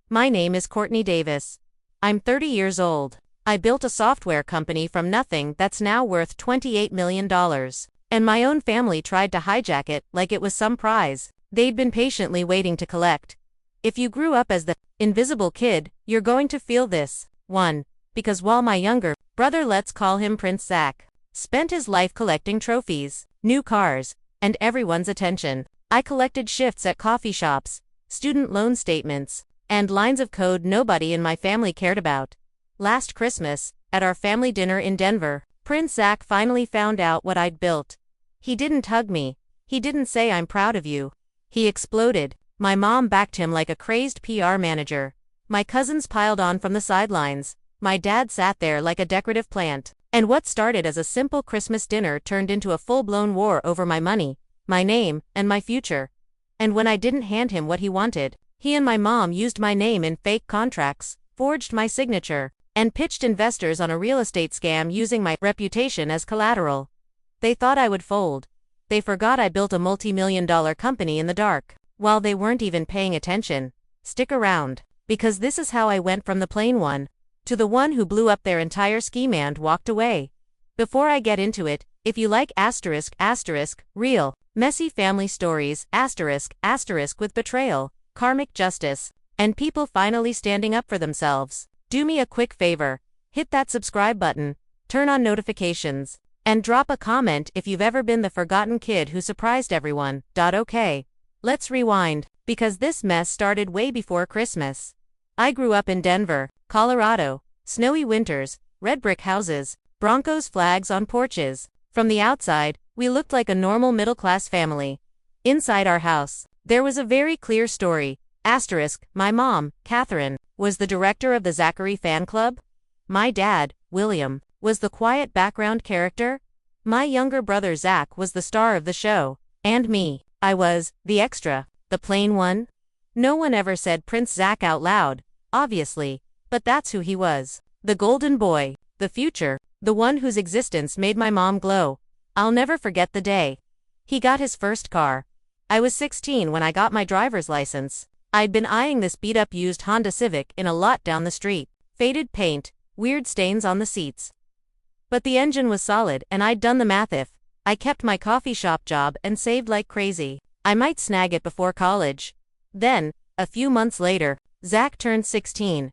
My name is Courtney Davis. I'm 30 years old. I built a software company from nothing that's now worth $28 million. And my own family tried to hijack it like it was some prize they'd been patiently waiting to collect. If you grew up as the invisible kid, you're going to feel this. 1. Because while my younger brother, let's call him Prince Zach, spent his life collecting trophies, new cars, and everyone's attention, I collected shifts at coffee shops, student loan statements, and lines of code nobody in my family cared about. Last Christmas, at our family dinner in Denver, Prince Zach finally found out what I'd built. He didn't hug me. He didn't say I'm proud of you. He exploded. My mom backed him like a crazed PR manager. My cousins piled on from the sidelines. My dad sat there like a decorative plant. And what started as a simple Christmas dinner turned into a full-blown war over my money, my name, and my future. And when I didn't hand him what he wanted, he and my mom used my name in fake contracts, forged my signature, and pitched investors on a real estate scam using my reputation as collateral. They thought I would fold. They forgot I built a multi-million-dollar company in the dark, while they weren't even paying attention. Stick around, because this is how I went from the plain one to the one who blew up their entire scheme and walked away. Before I get into it, if you like real, messy family stories, with betrayal, karmic justice, and people finally standing up for themselves, do me a quick favor, hit that subscribe button, turn on notifications, and drop a comment if you've ever been the forgotten kid who surprised everyone. Okay. Let's rewind, because this mess started way before Christmas. I grew up in Denver, Colorado, snowy winters, red brick houses, Broncos flags on porches. From the outside, we looked like a normal middle-class family. Inside our house, there was a very clear story. My mom, Catherine, was the director of the Zachary fan club. My dad, William, was the quiet background character. My younger brother Zach was the star of the show. And me, I was the extra, the plain one. No one ever said Prince Zach out loud, obviously, but that's who he was. The golden boy, the future, the one whose existence made my mom glow. I'll never forget the day he got his first car. I was 16 when I got my driver's license. I'd been eyeing this beat-up used Honda Civic in a lot down the street. Faded paint, weird stains on the seats. But the engine was solid, and I'd done the math. If I kept my coffee shop job and saved like crazy, I might snag it before college. Then, a few months later, Zach turned 16.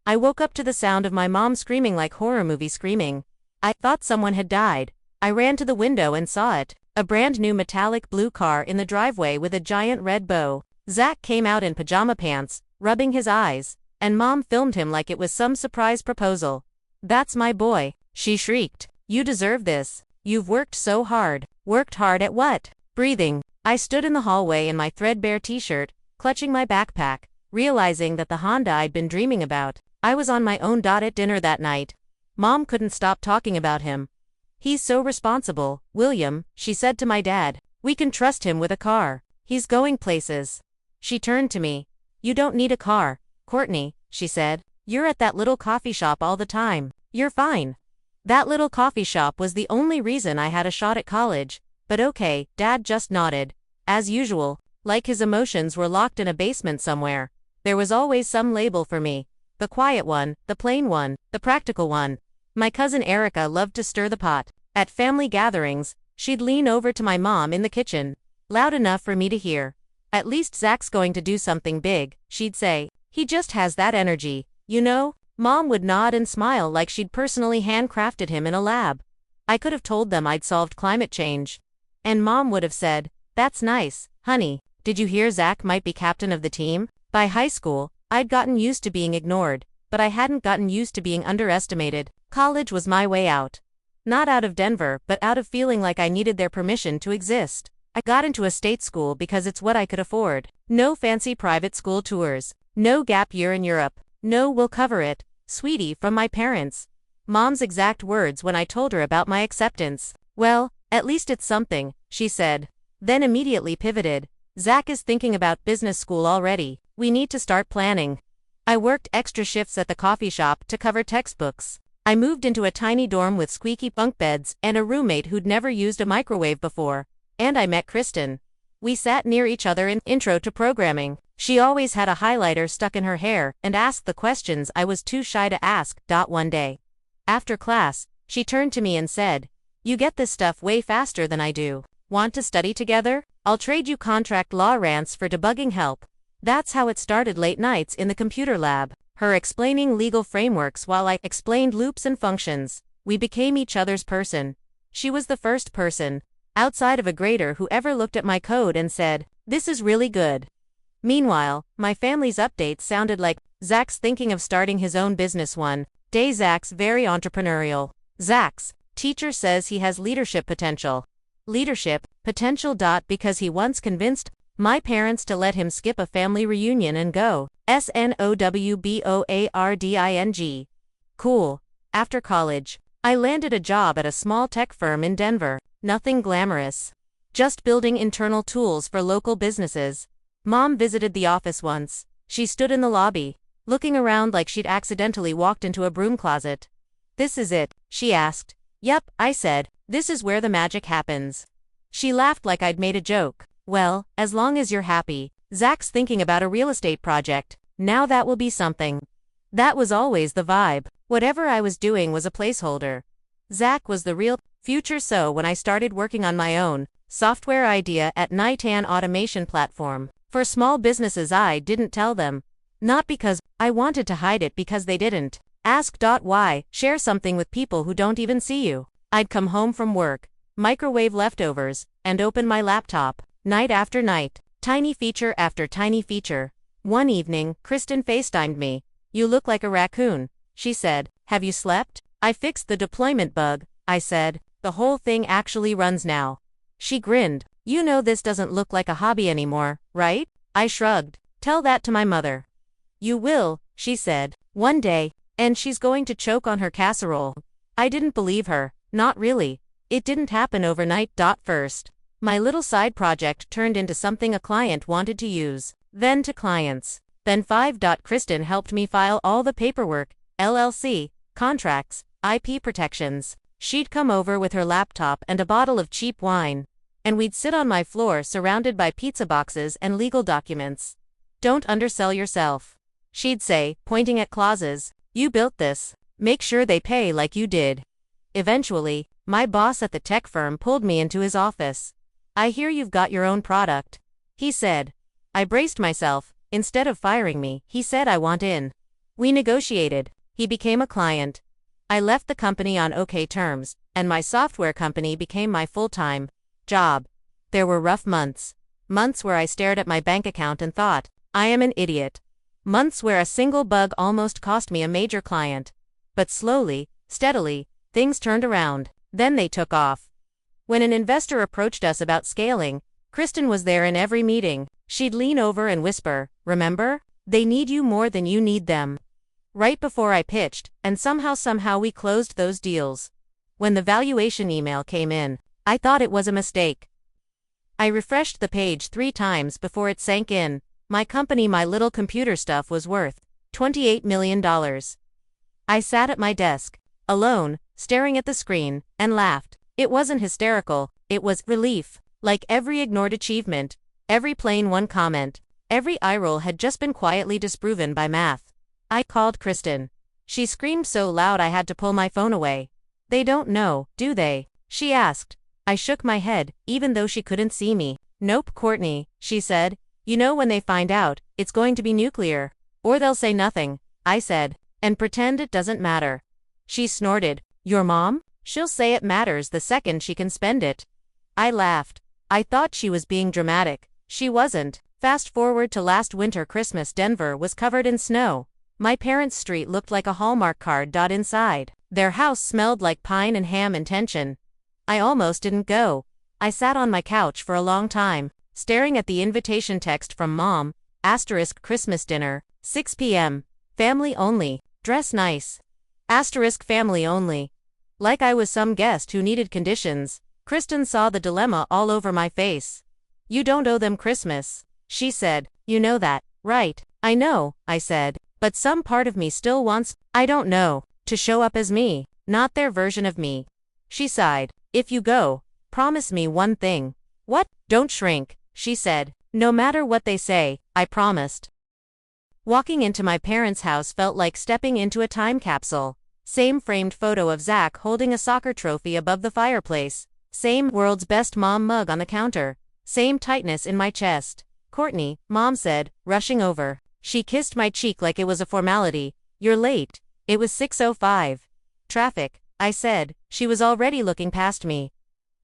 I woke up to the sound of my mom screaming like horror movie screaming. I thought someone had died. I ran to the window and saw it. A brand new metallic blue car in the driveway with a giant red bow. Zach came out in pajama pants, rubbing his eyes, and Mom filmed him like it was some surprise proposal. "That's my boy," she shrieked. "You deserve this. You've worked so hard." Worked hard at what? Breathing. I stood in the hallway in my threadbare t-shirt, clutching my backpack, realizing that the Honda I'd been dreaming about, I was on my own. At dinner that night, Mom couldn't stop talking about him. "He's so responsible, William," she said to my dad. "We can trust him with a car. He's going places." She turned to me. "You don't need a car, Courtney," she said. "You're at that little coffee shop all the time. You're fine." That little coffee shop was the only reason I had a shot at college. But okay, Dad just nodded. As usual, like his emotions were locked in a basement somewhere. There was always some label for me. The quiet one, the plain one, the practical one. My cousin Erica loved to stir the pot. At family gatherings, she'd lean over to my mom in the kitchen, loud enough for me to hear. "At least Zach's going to do something big," she'd say. "He just has that energy, you know?" Mom would nod and smile like she'd personally handcrafted him in a lab. I could have told them I'd solved climate change. And Mom would have said, "That's nice, honey. Did you hear Zach might be captain of the team?" By high school, I'd gotten used to being ignored, but I hadn't gotten used to being underestimated. College was my way out. Not out of Denver, but out of feeling like I needed their permission to exist. I got into a state school because it's what I could afford. No fancy private school tours. No gap year in Europe. No "we'll cover it, sweetie" from my parents. Mom's exact words when I told her about my acceptance. "Well, at least it's something," she said. Then immediately pivoted. "Zach is thinking about business school already. We need to start planning." I worked extra shifts at the coffee shop to cover textbooks. I moved into a tiny dorm with squeaky bunk beds and a roommate who'd never used a microwave before. And I met Kristen. We sat near each other in Intro to Programming. She always had a highlighter stuck in her hair and asked the questions I was too shy to ask. One day, after class, she turned to me and said, "You get this stuff way faster than I do. Want to study together? I'll trade you contract law rants for debugging help." That's how it started, late nights in the computer lab, her explaining legal frameworks while I explained loops and functions. We became each other's person. She was the first person, outside of a grader, who ever looked at my code and said, "This is really good." Meanwhile, my family's updates sounded like, "Zach's thinking of starting his own business one day. Zach's very entrepreneurial. Zach's teacher says he has leadership potential." Leadership potential. Because he once convinced my parents to let him skip a family reunion and go snowboarding. Cool. After college, I landed a job at a small tech firm in Denver. Nothing glamorous. Just building internal tools for local businesses. Mom visited the office once. She stood in the lobby, looking around like she'd accidentally walked into a broom closet. "This is it?" she asked. "Yep," I said. "This is where the magic happens." She laughed like I'd made a joke. "Well, as long as you're happy. Zach's thinking about a real estate project. Now that will be something." That was always the vibe. Whatever I was doing was a placeholder. Zach was the real future. So when I started working on my own software idea at night, an automation platform for small businesses, I didn't tell them. Not because I wanted to hide it, because they didn't ask. Why share something with people who don't even see you? I'd come home from work, microwave leftovers, and open my laptop, night after night, tiny feature after tiny feature. One evening, Kristen FaceTimed me. "You look like a raccoon," she said. "Have you slept?" "I fixed the deployment bug," I said. "The whole thing actually runs now." She grinned. "You know this doesn't look like a hobby anymore, right?" I shrugged. "Tell that to my mother." "You will," she said, "one day, and she's going to choke on her casserole." I didn't believe her. Not really. It didn't happen overnight. First, my little side project turned into something a client wanted to use, then to clients. Then 5. Kristen helped me file all the paperwork, LLC, contracts, IP protections. She'd come over with her laptop and a bottle of cheap wine, and we'd sit on my floor surrounded by pizza boxes and legal documents. "Don't undersell yourself," she'd say, pointing at clauses. "You built this. Make sure they pay like you did." Eventually, my boss at the tech firm pulled me into his office. "I hear you've got your own product," he said. I braced myself. Instead of firing me, he said, "I want in." We negotiated. He became a client. I left the company on okay terms, and my software company became my full-time job. There were rough months. Months where I stared at my bank account and thought, I am an idiot. Months where a single bug almost cost me a major client. But slowly, steadily, things turned around. Then they took off. When an investor approached us about scaling, Kristen was there in every meeting. She'd lean over and whisper, "Remember? They need you more than you need them." Right before I pitched, and somehow we closed those deals. When the valuation email came in, I thought it was a mistake. I refreshed the page 3 times before it sank in. My company, my little computer stuff, was worth $28 million. I sat at my desk, alone, staring at the screen, and laughed. It wasn't hysterical, it was relief. Like every ignored achievement, every plain one comment, every eye roll had just been quietly disproven by math. I called Kristen. She screamed so loud I had to pull my phone away. "They don't know, do they?" she asked. I shook my head, even though she couldn't see me. "Nope, Courtney," she said. "You know, when they find out, it's going to be nuclear. Or they'll say nothing," I said, "and pretend it doesn't matter." She snorted. "Your mom? She'll say it matters the second she can spend it." I laughed. I thought she was being dramatic. She wasn't. Fast forward to last winter Christmas. Denver was covered in snow. My parents' street looked like a Hallmark card. Inside, their house smelled like pine and ham and tension. I almost didn't go. I sat on my couch for a long time, staring at the invitation text from Mom, *Christmas dinner, 6 p.m. Family only. Dress nice. Family only. Like I was some guest who needed conditions. Kristen saw the dilemma all over my face. "You don't owe them Christmas," she said. "You know that, right?" "I know," I said. "But some part of me still wants, I don't know, to show up as me, not their version of me." She sighed. "If you go, promise me one thing." "What?" "Don't shrink. she said. No matter what they say, I promised. Walking into my parents' house felt like stepping into a time capsule. Same framed photo of Zach holding a soccer trophy above the fireplace. Same world's best mom mug on the counter. Same tightness in my chest. Courtney, Mom said, rushing over. She kissed my cheek like it was a formality. You're late. It was 6:05. Traffic, I said. She was already looking past me.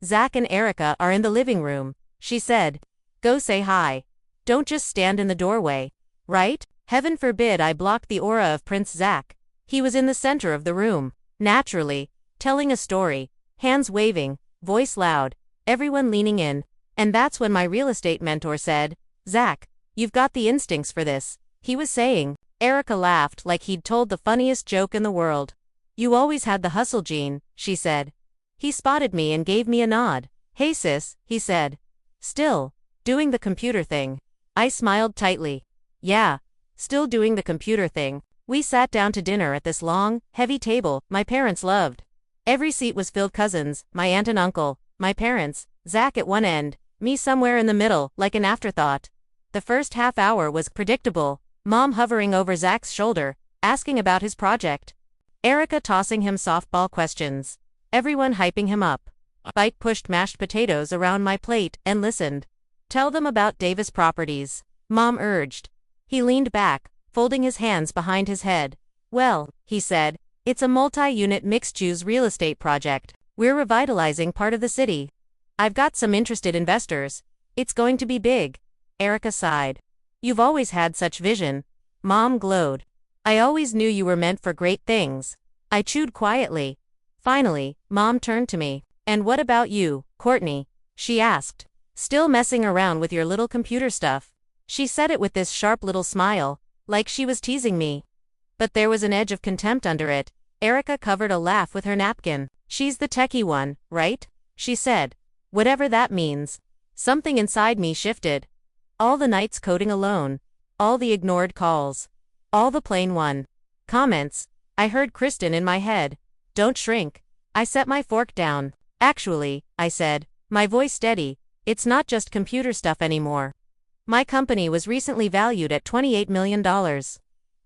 Zach and Erica are in the living room, she said. Go say hi. Don't just stand in the doorway. Right? Heaven forbid I blocked the aura of Prince Zach. He was in the center of the room, naturally, telling a story, hands waving, voice loud, everyone leaning in. And that's when my real estate mentor said, Zach, you've got the instincts for this, he was saying. Erica laughed like he'd told the funniest joke in the world. You always had the hustle gene, she said. He spotted me and gave me a nod. Hey sis, he said. Still doing the computer thing. I smiled tightly. Yeah, still doing the computer thing. We sat down to dinner at this long, heavy table my parents loved. Every seat was filled cousins, my aunt and uncle, my parents, Zach at one end, me somewhere in the middle, like an afterthought. The first half hour was predictable, Mom hovering over Zach's shoulder, asking about his project. Erica tossing him softball questions. Everyone hyping him up. Spike pushed mashed potatoes around my plate and listened. Tell them about Davis Properties, Mom urged. He leaned back, folding his hands behind his head. Well, he said, it's a multi-unit mixed-use real estate project. We're revitalizing part of the city. I've got some interested investors. It's going to be big. Erica sighed. You've always had such vision. Mom glowed. I always knew you were meant for great things. I chewed quietly. Finally, Mom turned to me. And what about you, Courtney? She asked. Still messing around with your little computer stuff. She said it with this sharp little smile, like she was teasing me. But there was an edge of contempt under it. Erica covered a laugh with her napkin. She's the techie one, right? She said. Whatever that means. Something inside me shifted. All the nights coding alone. All the ignored calls. All the plain one. Comments. I heard Kristen in my head. Don't shrink. I set my fork down. Actually, I said, my voice steady, it's not just computer stuff anymore. My company was recently valued at $28 million.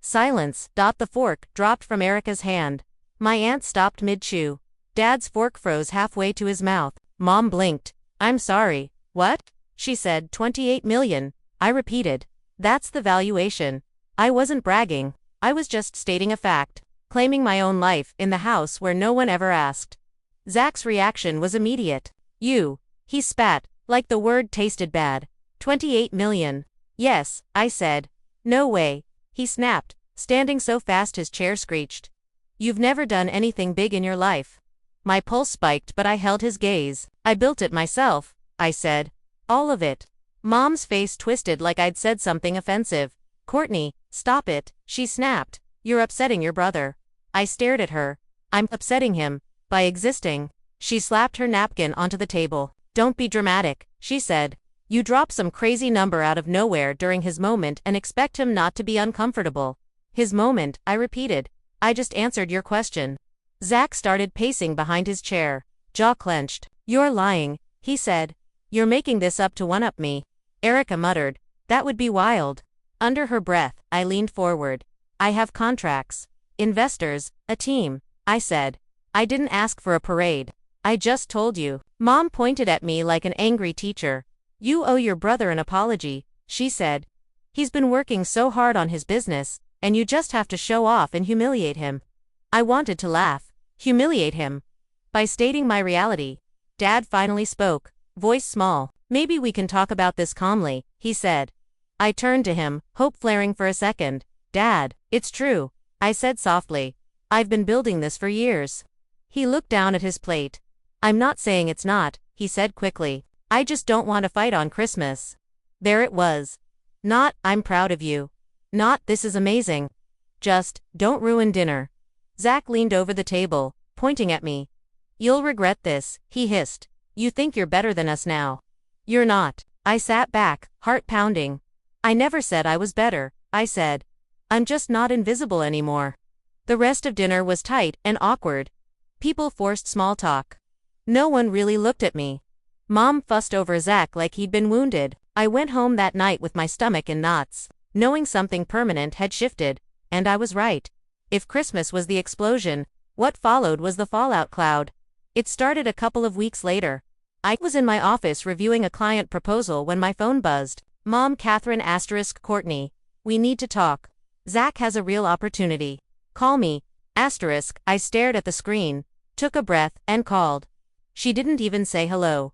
Silence. The fork dropped from Erica's hand. My aunt stopped mid-chew. Dad's fork froze halfway to his mouth. Mom blinked. I'm sorry. What? She said, 28 million. I repeated. That's the valuation. I wasn't bragging. I was just stating a fact, claiming my own life in the house where no one ever asked. Zach's reaction was immediate. You. He spat, like the word tasted bad. 28 million. Yes, I said. No way. He snapped, standing so fast his chair screeched. You've never done anything big in your life. My pulse spiked, but I held his gaze. I built it myself, I said. All of it. Mom's face twisted like I'd said something offensive. Courtney, stop it, she snapped. You're upsetting your brother. I stared at her. I'm upsetting him. By existing. She slapped her napkin onto the table. Don't be dramatic, she said. You drop some crazy number out of nowhere during his moment and expect him not to be uncomfortable. His moment, I repeated. I just answered your question. Zach started pacing behind his chair, jaw clenched. You're lying, he said. You're making this up to one-up me. Erica muttered. That would be wild. Under her breath, I leaned forward. I have contracts. Investors, a team, I said. I didn't ask for a parade. I just told you. Mom pointed at me like an angry teacher. You owe your brother an apology, she said. He's been working so hard on his business, and you just have to show off and humiliate him. I wanted to laugh. Humiliate him. By stating my reality. Dad finally spoke, voice small. Maybe we can talk about this calmly, he said. I turned to him, hope flaring for a second. Dad, it's true, I said softly. I've been building this for years. He looked down at his plate. I'm not saying it's not, he said quickly. I just don't want to fight on Christmas. There it was. Not, I'm proud of you. Not, this is amazing. Just, don't ruin dinner. Zach leaned over the table, pointing at me. You'll regret this, he hissed. You think you're better than us now. You're not. I sat back, heart pounding. I never said I was better, I said. I'm just not invisible anymore. The rest of dinner was tight and awkward. People forced small talk. No one really looked at me. Mom fussed over Zach like he'd been wounded. I went home that night with my stomach in knots, knowing something permanent had shifted, and I was right. If Christmas was the explosion, what followed was the fallout cloud. It started a couple of weeks later. I was in my office reviewing a client proposal when my phone buzzed. Mom, Catherine * Courtney. We need to talk. Zach has a real opportunity. Call me. * I stared at the screen, took a breath, and called. She didn't even say hello.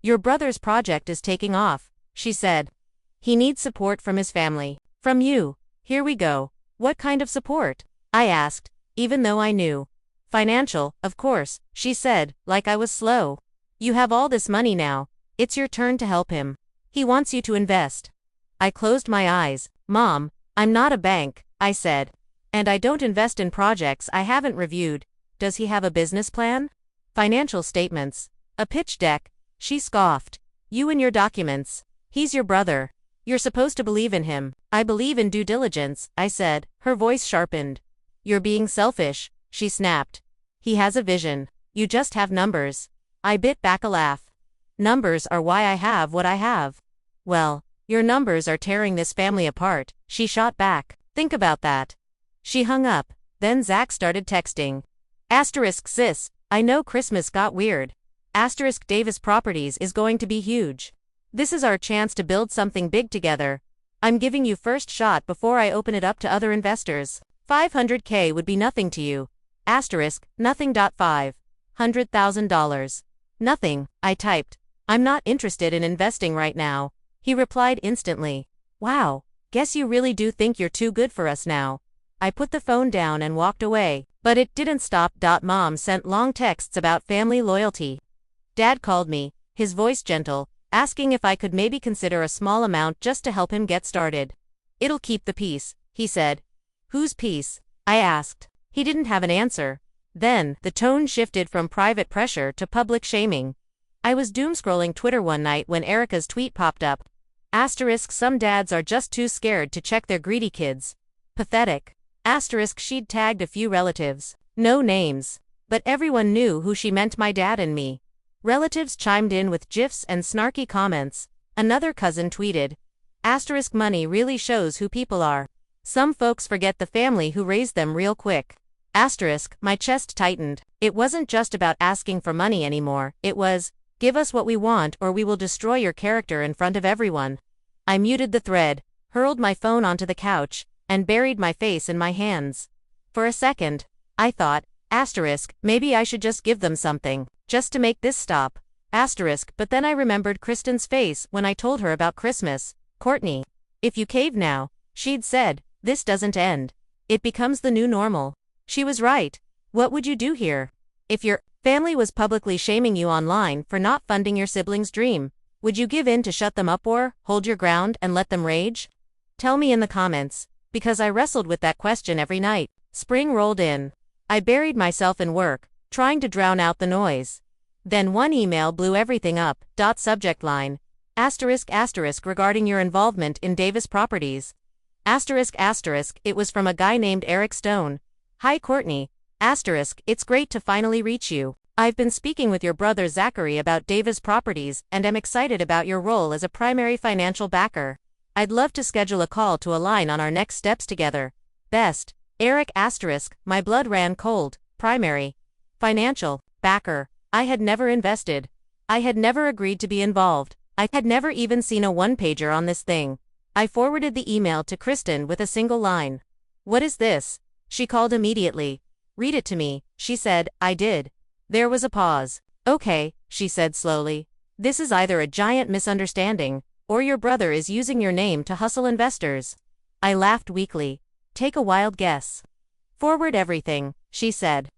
Your brother's project is taking off, she said. He needs support from his family. From you. Here we go. What kind of support? I asked, even though I knew. Financial, of course, she said, like I was slow. You have all this money now. It's your turn to help him. He wants you to invest. I closed my eyes. Mom, I'm not a bank, I said. And I don't invest in projects I haven't reviewed. Does he have a business plan? Financial statements. A pitch deck? She scoffed. You and your documents. He's your brother. You're supposed to believe in him. I believe in due diligence, I said, her voice sharpened. You're being selfish, she snapped. He has a vision. You just have numbers. I bit back a laugh. Numbers are why I have what I have. Well, your numbers are tearing this family apart, she shot back. Think about that. She hung up. Then Zach started texting. *sis, I know Christmas got weird. * Davis Properties is going to be huge. This is our chance to build something big together. I'm giving you first shot before I open it up to other investors. $500K would be nothing to you. Nothing. $100,000. Nothing, I typed. I'm not interested in investing right now. He replied instantly. Wow, guess you really do think you're too good for us now. I put the phone down and walked away, but it didn't stop. Mom sent long texts about family loyalty. Dad called me, his voice gentle, asking if I could maybe consider a small amount just to help him get started. It'll keep the peace, he said. Whose peace? I asked. He didn't have an answer. Then, the tone shifted from private pressure to public shaming. I was doom-scrolling Twitter one night when Erica's tweet popped up. * Some dads are just too scared to check their greedy kids. Pathetic. * She'd tagged a few relatives. No names. But everyone knew who she meant, my dad and me. Relatives chimed in with gifs and snarky comments. Another cousin tweeted. * Money really shows who people are. Some folks forget the family who raised them real quick. * My chest tightened. It wasn't just about asking for money anymore, it was, give us what we want or we will destroy your character in front of everyone. I muted the thread, hurled my phone onto the couch, and buried my face in my hands. For a second, I thought, maybe I should just give them something, just to make this stop. But then I remembered Kristen's face when I told her about Christmas. Courtney, if you cave now, she'd said, this doesn't end. It becomes the new normal. She was right. What would you do here? If your family was publicly shaming you online for not funding your sibling's dream, would you give in to shut them up or hold your ground and let them rage? Tell me in the comments, because I wrestled with that question every night. Spring rolled in. I buried myself in work, trying to drown out the noise. Then one email blew everything up. Subject line. **** regarding your involvement in Davis Properties. ***, it was from a guy named Eric Stone. Hi Courtney. ***, it's great to finally reach you. I've been speaking with your brother Zachary about Davis Properties and am excited about your role as a primary financial backer. I'd love to schedule a call to align on our next steps together. Best, Eric ***, my blood ran cold. Primary financial backer. I had never invested. I had never agreed to be involved. I had never even seen a one-pager on this thing. I forwarded the email to Kristen with a single line. What is this? She called immediately. Read it to me, she said. I did. There was a pause. Okay, she said slowly. This is either a giant misunderstanding, or your brother is using your name to hustle investors. I laughed weakly. Take a wild guess. Forward everything, she said.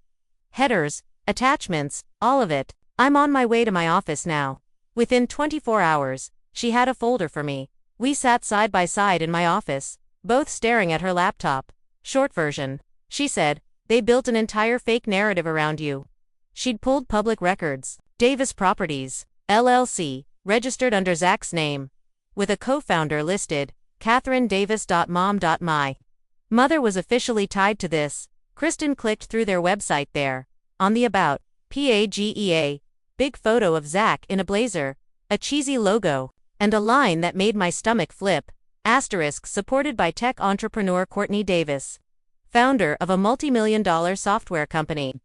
Headers, attachments, all of it. I'm on my way to my office now. Within 24 hours, she had a folder for me. We sat side by side in my office, both staring at her laptop. Short version. She said, they built an entire fake narrative around you. She'd pulled public records. Davis Properties, LLC, registered under Zach's name. With a co-founder listed, CatherineDavis.mom.my. Mother was officially tied to this. Kristen clicked through their website there. On the About, PAGEA, big photo of Zach in a blazer, a cheesy logo, And a line that made my stomach flip. Asterisk supported by tech entrepreneur Courtney Davis, founder of a multi-million-dollar software company.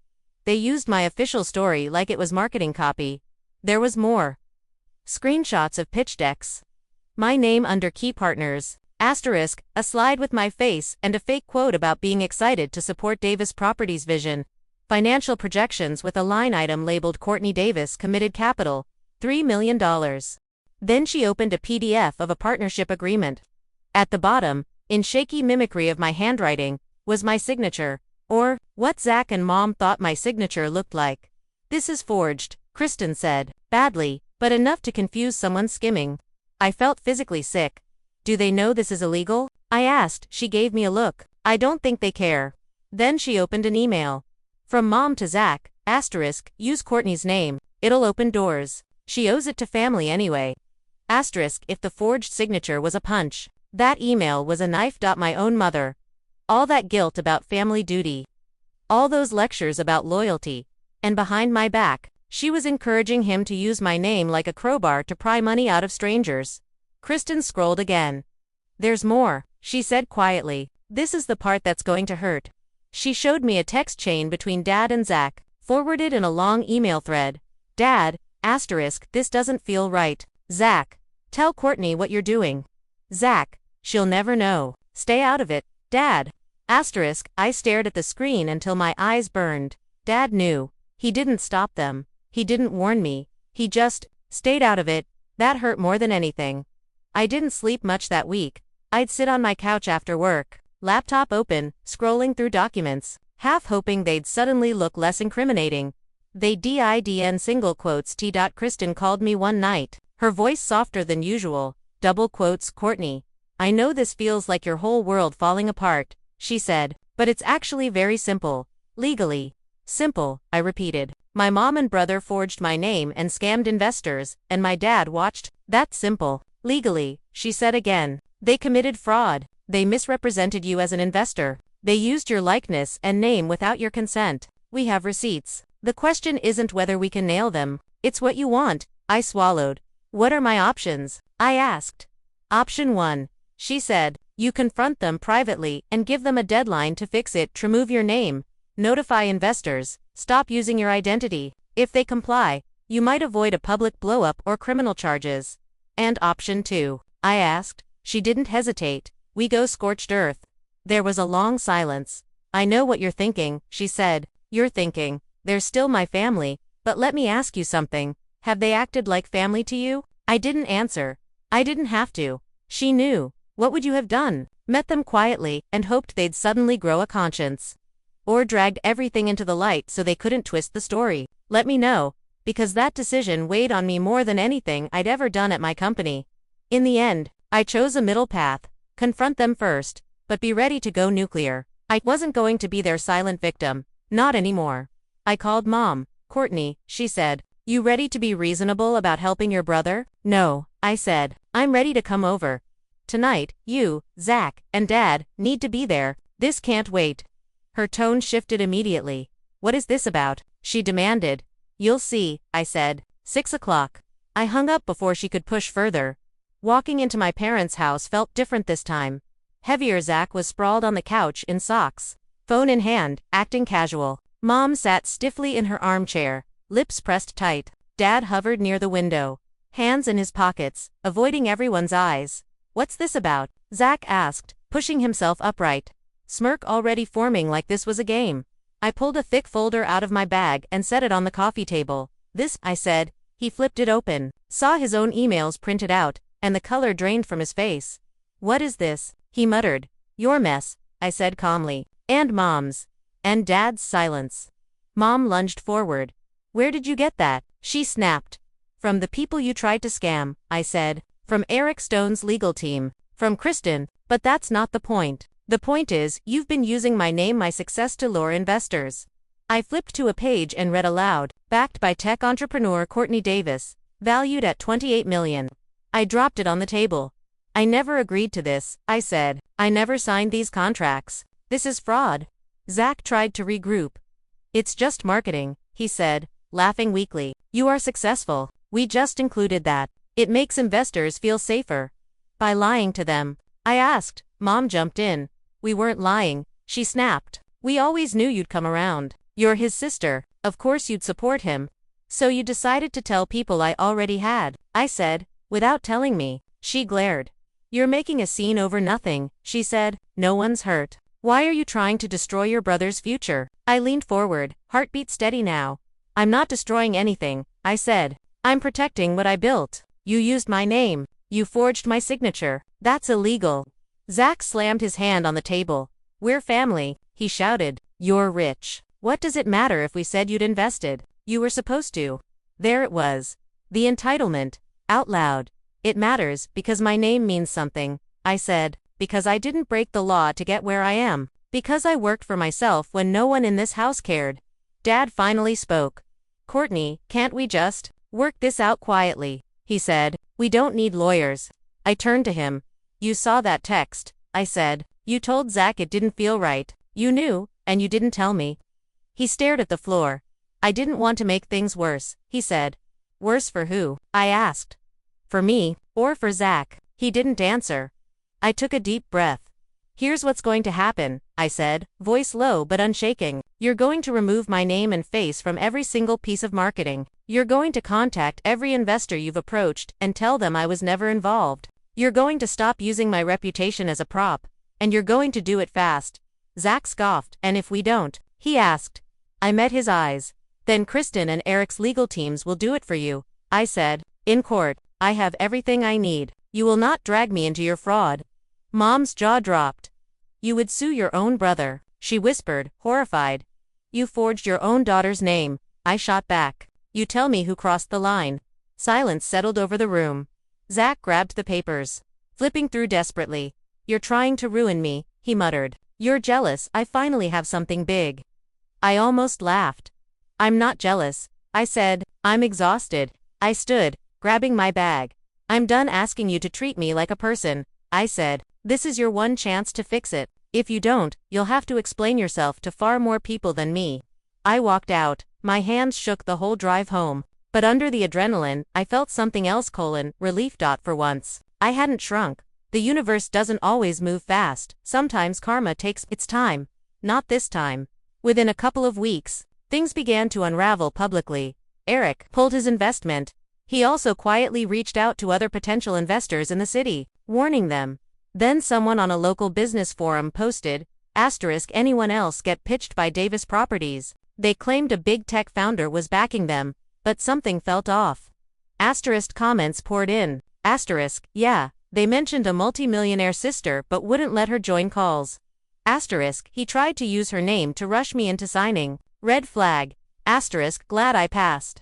They used my official story like it was marketing copy. There was more. Screenshots of pitch decks. My name under key partners. Asterisk, a slide with my face and a fake quote about being excited to support Davis Properties' vision. Financial projections with a line item labeled Courtney Davis committed capital, $3 million. Then she opened a PDF of a partnership agreement. At the bottom, in shaky mimicry of my handwriting, was my signature, or what Zach and Mom thought my signature looked like. This is forged, Kristen said, badly, but enough to confuse someone skimming. I felt physically sick. Do they know this is illegal? I asked. She gave me a look. I don't think they care. Then she opened an email. From Mom to Zach, asterisk, use Courtney's name, it'll open doors. She owes it to family anyway. Asterisk, if the forged signature was a punch. That email was a knife. My own mother. All that guilt about family duty. All those lectures about loyalty. And behind my back, she was encouraging him to use my name like a crowbar to pry money out of strangers. Kristen scrolled again. There's more, she said quietly. This is the part that's going to hurt. She showed me a text chain between Dad and Zach, forwarded in a long email thread. Dad, asterisk, this doesn't feel right. Zach, tell Courtney what you're doing. Zach, she'll never know. Stay out of it. Dad, asterisk, I stared at the screen until my eyes burned. Dad knew. He didn't stop them. He didn't warn me. He just stayed out of it. That hurt more than anything. I didn't sleep much that week. I'd sit on my couch after work, laptop open, scrolling through documents, half hoping they'd suddenly look less incriminating. They didn't single quotes T. Kristen called me one night, her voice softer than usual, double quotes Courtney. I know this feels like your whole world falling apart, she said, but it's actually very simple. Legally. Simple, I repeated. My mom and brother forged my name and scammed investors, and my dad watched. That's simple. Legally, she said again. They committed fraud. They misrepresented you as an investor. They used your likeness and name without your consent. We have receipts. The question isn't whether we can nail them. It's what you want. I swallowed. What are my options? I asked. Option 1. She said. You confront them privately and give them a deadline to fix it. Remove your name. Notify investors. Stop using your identity. If they comply, you might avoid a public blow-up or criminal charges. And option 2. I asked. She didn't hesitate. We go scorched earth. There was a long silence. I know what you're thinking, she said. You're thinking, they're still my family, but let me ask you something. Have they acted like family to you? I didn't answer. I didn't have to. She knew. What would you have done? Met them quietly and hoped they'd suddenly grow a conscience? Or dragged everything into the light so they couldn't twist the story? Let me know, because that decision weighed on me more than anything I'd ever done at my company. In the end, I chose a middle path. Confront them first, but be ready to go nuclear. I wasn't going to be their silent victim. Not anymore. I called Mom. Courtney, she said, you ready to be reasonable about helping your brother? No, I said. I'm ready to come over. Tonight, you, Zach, and Dad need to be there. This can't wait. Her tone shifted immediately. What is this about? She demanded. You'll see, I said. 6 o'clock. I hung up before she could push further. Walking into my parents' house felt different this time. Heavier. Zach was sprawled on the couch in socks, phone in hand, acting casual. Mom sat stiffly in her armchair, lips pressed tight. Dad hovered near the window, hands in his pockets, avoiding everyone's eyes. What's this about? Zach asked, pushing himself upright, smirk already forming like this was a game. I pulled a thick folder out of my bag and set it on the coffee table. This, I said. He flipped it open, saw his own emails printed out, and the color drained from his face. What is this? He muttered. Your mess, I said calmly. And Mom's. And Dad's silence. Mom lunged forward. Where did you get that? She snapped. From the people you tried to scam, I said. From Eric Stone's legal team. From Kristen, but that's not the point. The point is, you've been using my name, my success to lure investors. I flipped to a page and read aloud, backed by tech entrepreneur Courtney Davis, valued at $28 million. I dropped it on the table. I never agreed to this, I said. I never signed these contracts. This is fraud. Zach tried to regroup. It's just marketing, he said, laughing weakly. You are successful. We just included that. It makes investors feel safer. By lying to them. I asked. Mom jumped in. We weren't lying, she snapped. We always knew you'd come around. You're his sister. Of course you'd support him. So you decided to tell people I already had, I said, without telling me. She glared. You're making a scene over nothing, she said. No one's hurt. Why are you trying to destroy your brother's future? I leaned forward, heartbeat steady now. I'm not destroying anything, I said. I'm protecting what I built. You used my name. You forged my signature. That's illegal. Zach slammed his hand on the table. We're family, he shouted. You're rich. What does it matter if we said you'd invested? You were supposed to. There it was. The entitlement. Out loud. It matters because my name means something, I said. Because I didn't break the law to get where I am. Because I worked for myself when no one in this house cared. Dad finally spoke. Courtney, can't we just work this out quietly? He said. We don't need lawyers. I turned to him. You saw that text, I said. You told Zach it didn't feel right. You knew, and you didn't tell me. He stared at the floor. I didn't want to make things worse, he said. Worse for who? I asked. For me, or for Zach? He didn't answer. I took a deep breath. Here's what's going to happen, I said, voice low but unshaking. You're going to remove my name and face from every single piece of marketing. You're going to contact every investor you've approached and tell them I was never involved. You're going to stop using my reputation as a prop. And you're going to do it fast. Zach scoffed. And if we don't? He asked. I met his eyes. Then Kristen and Eric's legal teams will do it for you, I said. In court, I have everything I need. You will not drag me into your fraud. Mom's jaw dropped. You would sue your own brother, she whispered, horrified. You forged your own daughter's name, I shot back. You tell me who crossed the line. Silence settled over the room. Zach grabbed the papers, flipping through desperately. You're trying to ruin me, he muttered. You're jealous, I finally have something big. I almost laughed. I'm not jealous, I said. I'm exhausted. I stood, grabbing my bag. I'm done asking you to treat me like a person, I said. This is your one chance to fix it. If you don't, you'll have to explain yourself to far more people than me. I walked out. My hands shook the whole drive home. But under the adrenaline, I felt something else: relief. For once, I hadn't shrunk. The universe doesn't always move fast. Sometimes karma takes its time. Not this time. Within a couple of weeks, things began to unravel publicly. Eric pulled his investment. He also quietly reached out to other potential investors in the city, warning them. Then someone on a local business forum posted, anyone else get pitched by Davis Properties. They claimed a big tech founder was backing them, but something felt off. Comments poured in. Yeah, they mentioned a multimillionaire sister but wouldn't let her join calls. He tried to use her name to rush me into signing. Red flag. Glad I passed.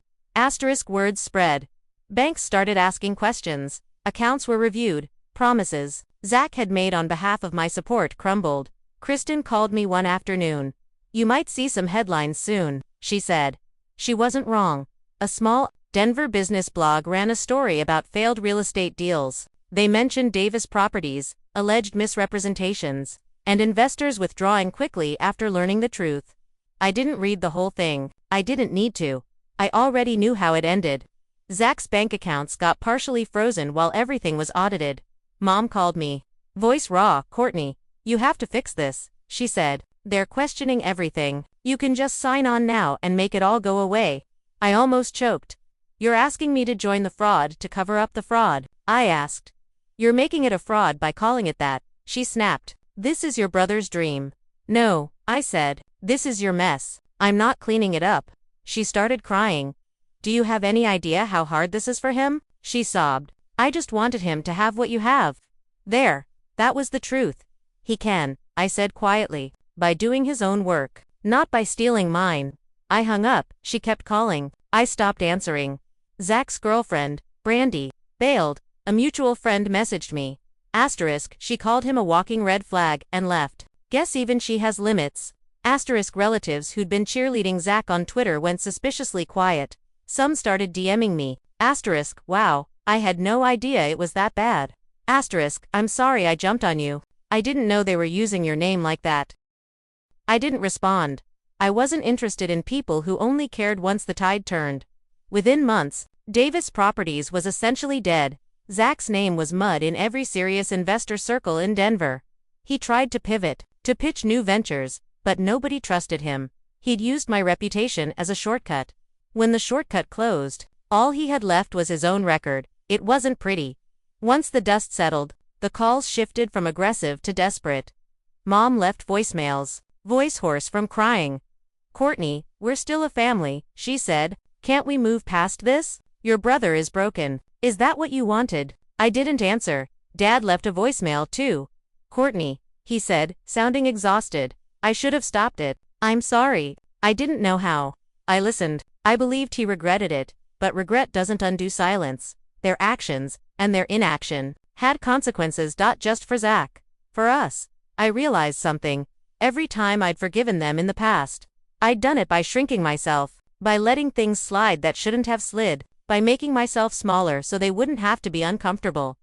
Words spread. Banks started asking questions. Accounts were reviewed. Promises Zach had made on behalf of my support crumbled. Kristen called me one afternoon. You might see some headlines soon, she said. She wasn't wrong. A small Denver business blog ran a story about failed real estate deals. They mentioned Davis Properties, alleged misrepresentations, and investors withdrawing quickly after learning the truth. I didn't read the whole thing. I didn't need to. I already knew how it ended. Zach's bank accounts got partially frozen while everything was audited. Mom called me. Voice raw. Courtney, you have to fix this, she said. They're questioning everything. You can just sign on now and make it all go away. I almost choked. You're asking me to join the fraud to cover up the fraud, I asked. You're making it a fraud by calling it that, she snapped. This is your brother's dream. No, I said. This is your mess. I'm not cleaning it up. She started crying. Do you have any idea how hard this is for him? She sobbed. I just wanted him to have what you have. There. That was the truth. He can, I said quietly, by doing his own work, not by stealing mine. I hung up. She kept calling. I stopped answering. Zach's girlfriend, Brandy, bailed. A mutual friend messaged me. She called him a walking red flag and left. Guess even she has limits. Relatives who'd been cheerleading Zach on Twitter went suspiciously quiet. Some started DMing me. Wow, I had no idea it was that bad. I'm sorry I jumped on you. I didn't know they were using your name like that. I didn't respond. I wasn't interested in people who only cared once the tide turned. Within months, Davis Properties was essentially dead. Zach's name was mud in every serious investor circle in Denver. He tried to pivot, to pitch new ventures, but nobody trusted him. He'd used my reputation as a shortcut. When the shortcut closed, all he had left was his own record. It wasn't pretty. Once the dust settled, the calls shifted from aggressive to desperate. Mom left voicemails, voice hoarse from crying. "Courtney, we're still a family," she said. "Can't we move past this? Your brother is broken. Is that what you wanted?" I didn't answer. Dad left a voicemail too. "Courtney," he said, sounding exhausted. "I should have stopped it. I'm sorry. I didn't know how." I listened. I believed he regretted it, but regret doesn't undo silence. Their actions, and their inaction, had consequences. Just for Zach. For us. I realized something. Every time I'd forgiven them in the past, I'd done it by shrinking myself, by letting things slide that shouldn't have slid, by making myself smaller so they wouldn't have to be uncomfortable.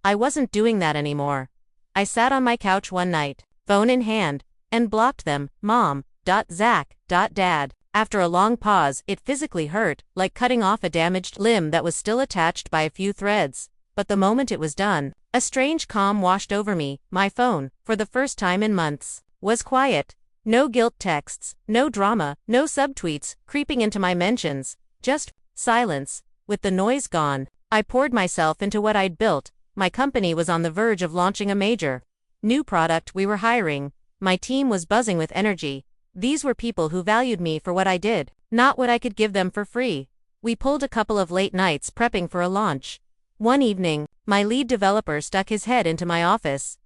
I wasn't doing that anymore. I sat on my couch one night, phone in hand, and blocked them. Mom, Zach, Dad. After a long pause, it physically hurt, like cutting off a damaged limb that was still attached by a few threads. But the moment it was done, a strange calm washed over me. My phone, for the first time in months, was quiet. No guilt texts, no drama, no subtweets creeping into my mentions. Just silence. With the noise gone, I poured myself into what I'd built. My company was on the verge of launching a major new product. We were hiring. My team was buzzing with energy. These were people who valued me for what I did, not what I could give them for free. We pulled a couple of late nights prepping for a launch. One evening, my lead developer stuck his head into my office.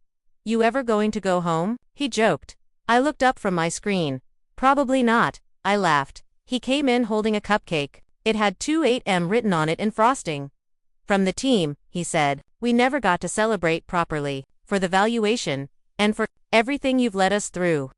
"You ever going to go home?" he joked. I looked up from my screen. "Probably not," I laughed. He came in holding a cupcake. It had 28M written on it in frosting. "From the team," he said. "We never got to celebrate properly, for the valuation, and for everything you've led us through."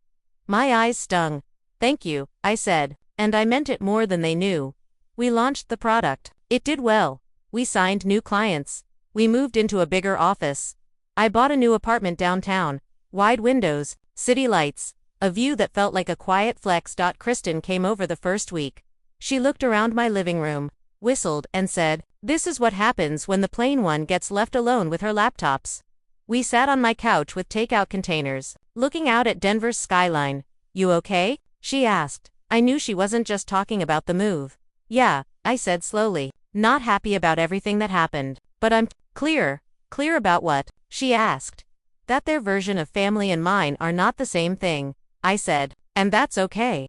My eyes stung. "Thank you," I said, and I meant it more than they knew. We launched the product. It did well. We signed new clients. We moved into a bigger office. I bought a new apartment downtown. Wide windows, city lights, a view that felt like a quiet flex. Kristen came over the first week. She looked around my living room, whistled, and said, "This is what happens when the plain one gets left alone with her laptops." We sat on my couch with takeout containers, looking out at Denver's skyline. "You okay?" she asked. I knew she wasn't just talking about the move. "Yeah," I said slowly. "Not happy about everything that happened, but I'm clear." "Clear about what?" she asked. "That their version of family and mine are not the same thing," I said, "and that's okay."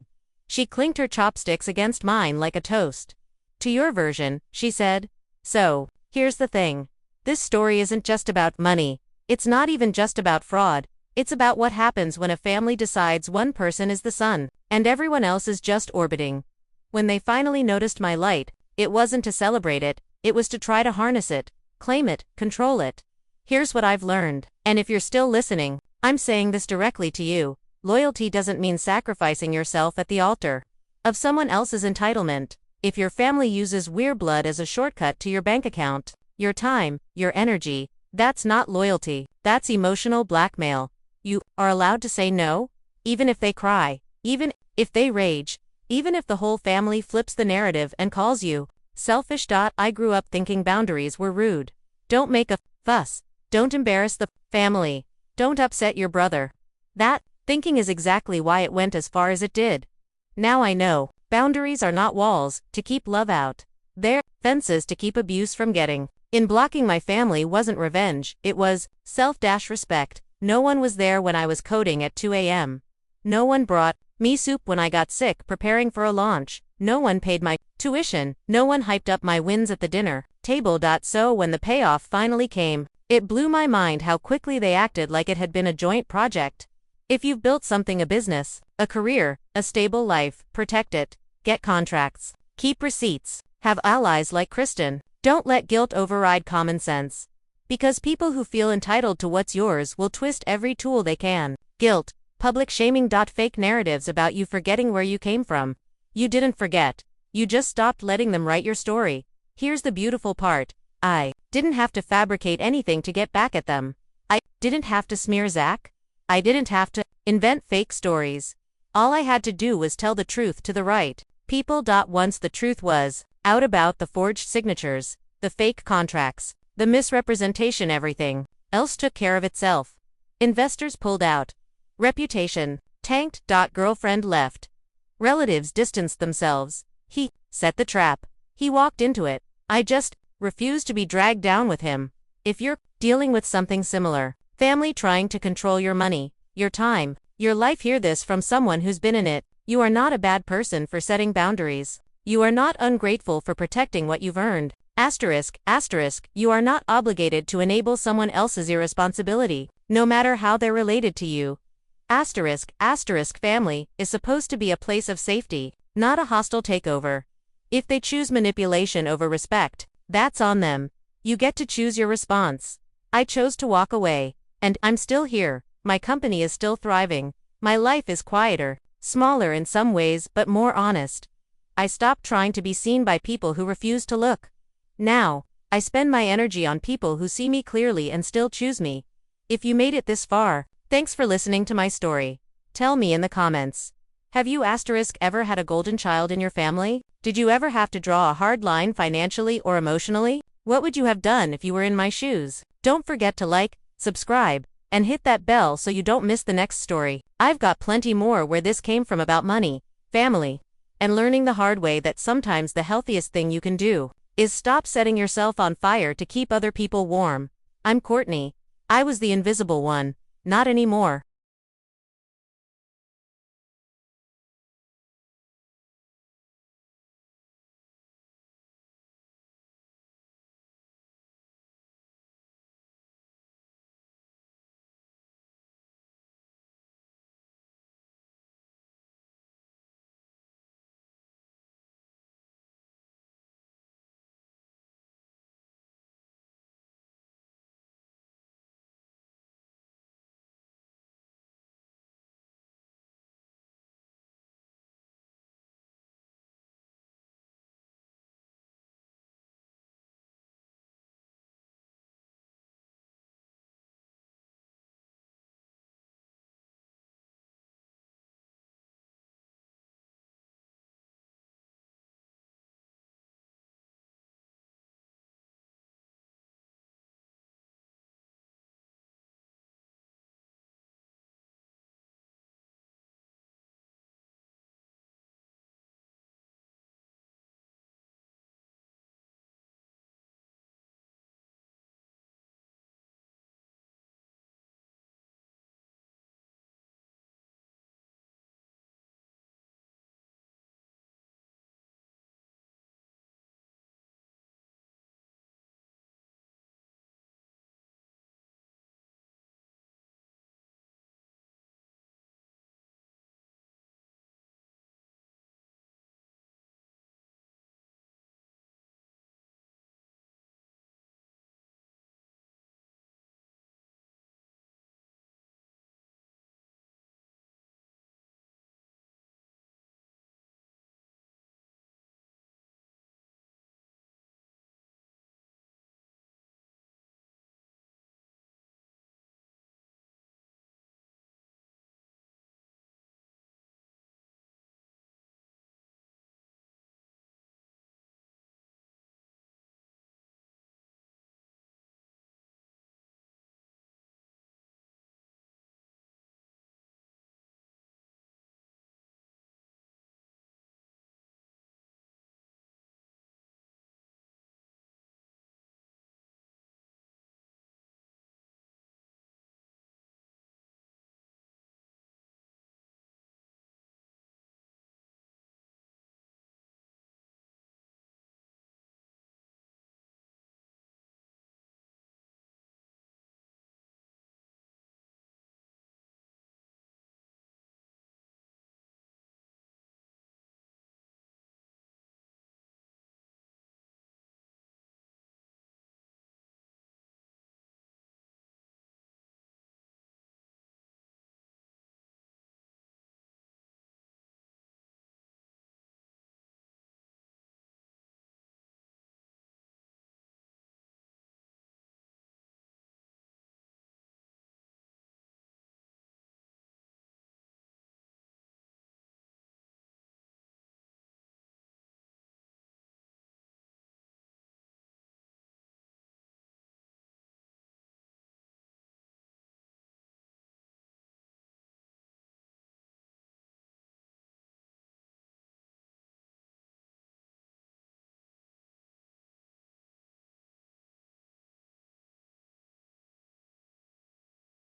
She clinked her chopsticks against mine like a toast. "To your version," she said. "So, here's the thing. This story isn't just about money. It's not even just about fraud. It's about what happens when a family decides one person is the sun, and everyone else is just orbiting." When they finally noticed my light, it wasn't to celebrate it, it was to try to harness it, claim it, control it. Here's what I've learned, and if you're still listening, I'm saying this directly to you. Loyalty doesn't mean sacrificing yourself at the altar of someone else's entitlement. If your family uses Weir blood as a shortcut to your bank account, your time, your energy, that's not loyalty, that's emotional blackmail. You are allowed to say no, even if they cry, even if they rage, even if the whole family flips the narrative and calls you selfish. I grew up thinking boundaries were rude. Don't make a fuss. Don't embarrass the family. Don't upset your brother. That thinking is exactly why it went as far as it did. Now I know, boundaries are not walls to keep love out. They're fences to keep abuse from getting in. Blocking my family wasn't revenge, it was self-respect. No one was there when I was coding at 2 a.m. No one brought me soup when I got sick preparing for a launch. No one paid my tuition. No one hyped up my wins at the dinner table. So when the payoff finally came, it blew my mind how quickly they acted like it had been a joint project. If you've built something, a business, a career, a stable life, protect it, get contracts, keep receipts, have allies like Kristen. Don't let guilt override common sense. Because people who feel entitled to what's yours will twist every tool they can. Guilt, public shaming. Fake narratives about you forgetting where you came from. You didn't forget. You just stopped letting them write your story. Here's the beautiful part. I didn't have to fabricate anything to get back at them. I didn't have to smear Zach. I didn't have to invent fake stories. All I had to do was tell the truth to the right people. Once the truth was Out about the forged signatures, the fake contracts, the misrepresentation, everything else took care of itself. Investors pulled out. Reputation tanked. Girlfriend left. Relatives distanced themselves. He set the trap. He walked into it. I just refuse to be dragged down with him. If you're dealing with something similar, family trying to control your money, your time, your life, hear this from someone who's been in it. You are not a bad person for setting boundaries. You are not ungrateful for protecting what you've earned. Asterisk, you are not obligated to enable someone else's irresponsibility, no matter how they're related to you. Asterisk, family is supposed to be a place of safety, not a hostile takeover. If they choose manipulation over respect, that's on them. You get to choose your response. I chose to walk away, and I'm still here. My company is still thriving. My life is quieter, smaller in some ways, but more honest. I stopped trying to be seen by people who refuse to look. Now, I spend my energy on people who see me clearly and still choose me. If you made it this far, thanks for listening to my story. Tell me in the comments. Have you ever had a golden child in your family? Did you ever have to draw a hard line financially or emotionally? What would you have done if you were in my shoes? Don't forget to like, subscribe, and hit that bell so you don't miss the next story. I've got plenty more where this came from about money, family, and learning the hard way that sometimes the healthiest thing you can do is stop setting yourself on fire to keep other people warm. I'm Courtney. I was the invisible one. Not anymore.